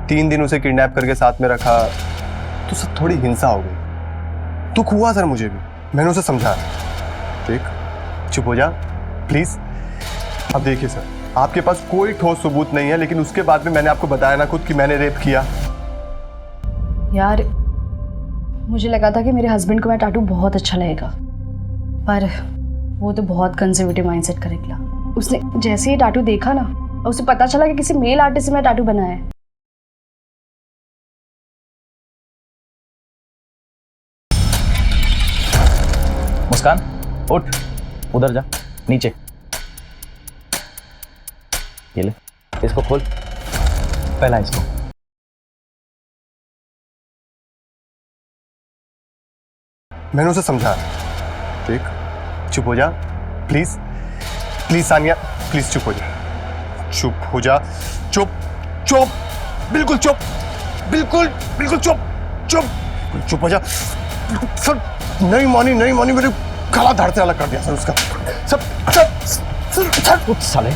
3 दिन उसे किडनैप करके साथ में रखा तो सर थोड़ी हिंसा हो गई, दुख हुआ सर मुझे भी। मैंने उसे समझाया, ठीक चुप हो जा प्लीज। अब देखिए सर, आपके पास कोई ठोस सबूत नहीं है, लेकिन उसके बाद में मैंने आपको बताया ना खुद कि मैंने रेप किया। यार मुझे लगा था कि मेरे हस्बैंड को मैं टैटू बहुत अच्छा लगेगा, पर वो तो बहुत कंजर्वेटिव माइंडसेट का निकला। उसने जैसे ही टैटू देखा ना, उसे पता चला कि किसी मेल आर्टिस्ट से मैं टैटू बनाया है। मुस्कान उठ, उधर जा, नीचे। ये ले, इसको खोल, पहला इसको। मैंने उसे समझाया, ठीक चुप हो जा प्लीज प्लीज सानिया, प्लीज चुप हो जा, चुप हो जा, चुप चुप बिल्कुल चुप, बिल्कुल बिल्कुल चुप चुप चुप हो जा। सर नहीं मानी मेरे गला धड़ से अलग कर दिया सर उसका। सब उठ साले,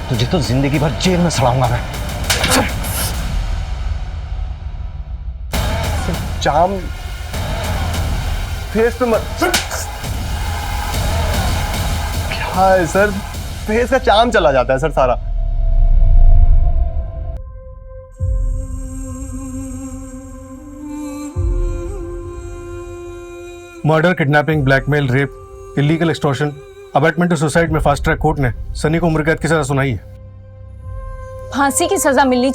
तुझे तो जिंदगी भर जेल में सड़ाऊंगा मैं। जाम फेस पे मत। क्या है सर, फेस का चाम चला जाता है सर सारा। Murder, kidnapping, blackmail, rape, illegal extortion, abetment to suicide में फास्ट ट्रैक कोर्ट ने सनी को उम्र कैद की सजा सुनाई है। फांसी की सजा मिलनी